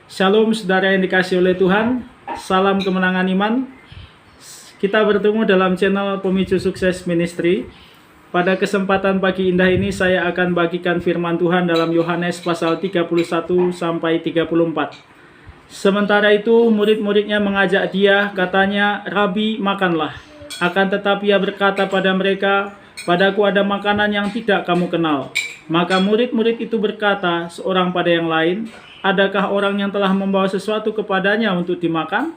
Shalom saudara yang dikasih oleh Tuhan, salam kemenangan iman. Kita bertemu dalam channel Pemicu Sukses Ministry. Pada kesempatan pagi indah ini saya akan bagikan firman Tuhan dalam Yohanes pasal 31 sampai 34. Sementara itu murid-muridnya mengajak dia, katanya, "Rabi, makanlah." Akan tetapi ia berkata pada mereka, "Padaku ada makanan yang tidak kamu kenal." Maka murid-murid itu berkata seorang pada yang lain, "Adakah orang yang telah membawa sesuatu kepadanya untuk dimakan?"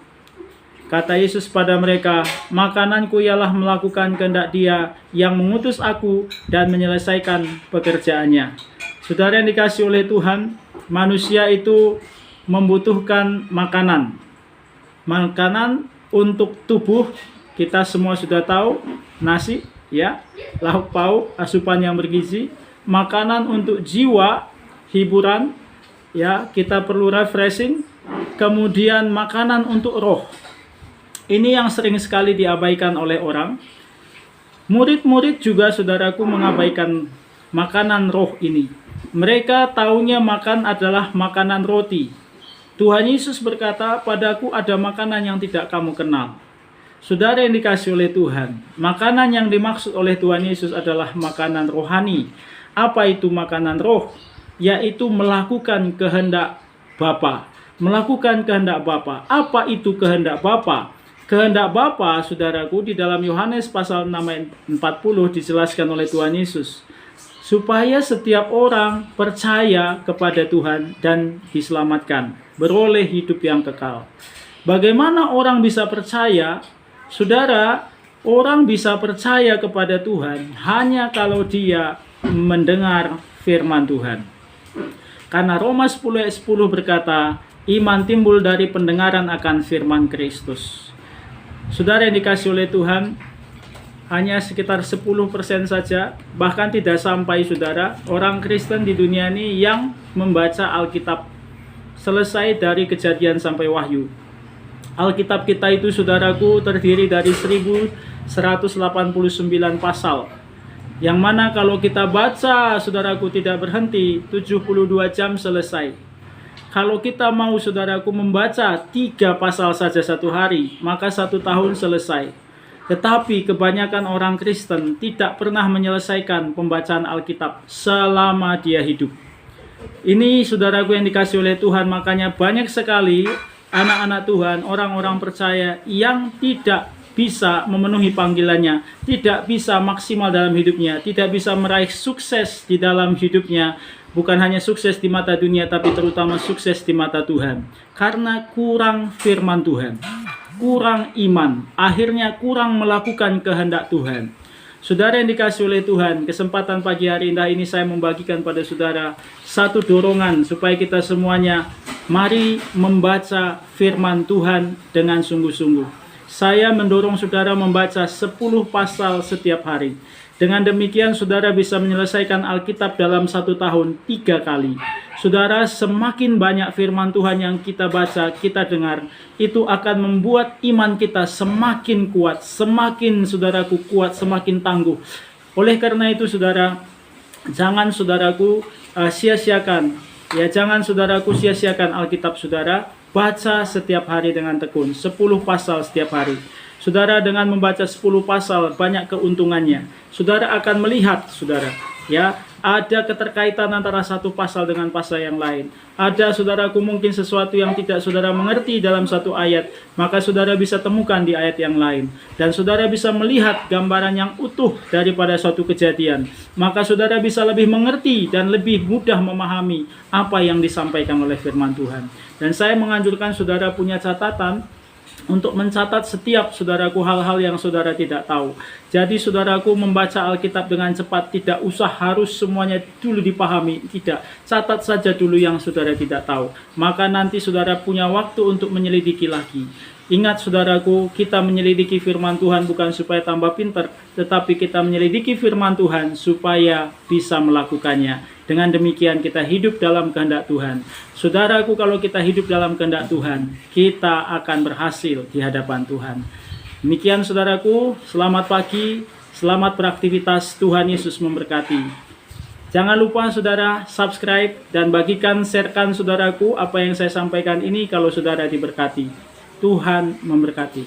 Kata Yesus pada mereka, "Makananku ialah melakukan kehendak Dia yang mengutus aku dan menyelesaikan pekerjaannya." Saudara yang dikasih oleh Tuhan, manusia itu membutuhkan makanan. Makanan untuk tubuh, kita semua sudah tahu, nasi, ya, lauk pauk, asupan yang bergizi. Makanan untuk jiwa, hiburan, ya, kita perlu refreshing. Kemudian makanan untuk roh. Ini yang sering sekali diabaikan oleh orang. Murid-murid juga, saudaraku, mengabaikan makanan roh ini. Mereka taunya makan adalah makanan roti. Tuhan Yesus berkata, "Padaku ada makanan yang tidak kamu kenal." Saudara yang dikasih oleh Tuhan, makanan yang dimaksud oleh Tuhan Yesus adalah makanan rohani. Apa itu makanan roh? Yaitu melakukan kehendak Bapa. Melakukan kehendak Bapa. Apa itu kehendak Bapa? Kehendak Bapa, saudaraku, di dalam Yohanes pasal 6 ayat 40 dijelaskan oleh Tuhan Yesus. Supaya setiap orang percaya kepada Tuhan dan diselamatkan, beroleh hidup yang kekal. Bagaimana orang bisa percaya? Saudara, orang bisa percaya kepada Tuhan hanya kalau dia mendengar firman Tuhan. Karena Roma 10 ayat 10 berkata, iman timbul dari pendengaran akan firman Kristus. Saudara yang dikasih oleh Tuhan, hanya sekitar 10% saja, bahkan tidak sampai, saudara, orang Kristen di dunia ini yang membaca Alkitab selesai dari Kejadian sampai Wahyu. Alkitab kita itu, saudaraku, terdiri dari 1189 pasal. Yang mana kalau kita baca, saudaraku, tidak berhenti, 72 jam selesai. Kalau kita mau, saudaraku, membaca 3 pasal saja satu hari, maka 1 tahun selesai. Tetapi kebanyakan orang Kristen tidak pernah menyelesaikan pembacaan Alkitab selama dia hidup. Ini, saudaraku yang dikasih oleh Tuhan, makanya banyak sekali anak-anak Tuhan, orang-orang percaya yang tidak bisa memenuhi panggilannya, tidak bisa maksimal dalam hidupnya, tidak bisa meraih sukses di dalam hidupnya, bukan hanya sukses di mata dunia, tapi terutama sukses di mata Tuhan. Karena kurang firman Tuhan, kurang iman, akhirnya kurang melakukan kehendak Tuhan. Saudara yang dikasih oleh Tuhan, kesempatan pagi hari indah ini saya membagikan pada saudara satu dorongan supaya kita semuanya mari membaca firman Tuhan dengan sungguh-sungguh. Saya mendorong saudara membaca 10 pasal setiap hari. Dengan demikian saudara bisa menyelesaikan Alkitab dalam 1 tahun 3 kali. Saudara, semakin banyak firman Tuhan yang kita baca, kita dengar, itu akan membuat iman kita semakin kuat, semakin, saudaraku, kuat, semakin tangguh. Oleh karena itu, saudara, jangan, saudaraku, sia-siakan. Ya, jangan, saudaraku, sia-siakan Alkitab saudara. Baca setiap hari dengan tekun, 10 pasal setiap hari. Saudara, dengan membaca 10 pasal banyak keuntungannya. Saudara akan melihat, saudara, ya, ada keterkaitan antara satu pasal dengan pasal yang lain. Ada, saudaraku, mungkin sesuatu yang tidak saudara mengerti dalam satu ayat, maka saudara bisa temukan di ayat yang lain. Dan saudara bisa melihat gambaran yang utuh daripada suatu kejadian. Maka saudara bisa lebih mengerti dan lebih mudah memahami apa yang disampaikan oleh firman Tuhan. Dan saya menganjurkan saudara punya catatan untuk mencatat setiap, saudaraku, hal-hal yang saudara tidak tahu. Jadi saudaraku membaca Alkitab dengan cepat, tidak usah harus semuanya dulu dipahami, tidak. Catat saja dulu yang saudara tidak tahu. Maka nanti saudara punya waktu untuk menyelidiki lagi. Ingat, saudaraku, kita menyelidiki firman Tuhan bukan supaya tambah pintar, tetapi kita menyelidiki firman Tuhan supaya bisa melakukannya. Dengan demikian kita hidup dalam kehendak Tuhan. Saudaraku, kalau kita hidup dalam kehendak Tuhan, kita akan berhasil di hadapan Tuhan. Demikian, saudaraku, selamat pagi, selamat beraktivitas, Tuhan Yesus memberkati. Jangan lupa saudara subscribe dan bagikan, sharekan saudaraku apa yang saya sampaikan ini kalau saudara diberkati. Tuhan memberkati.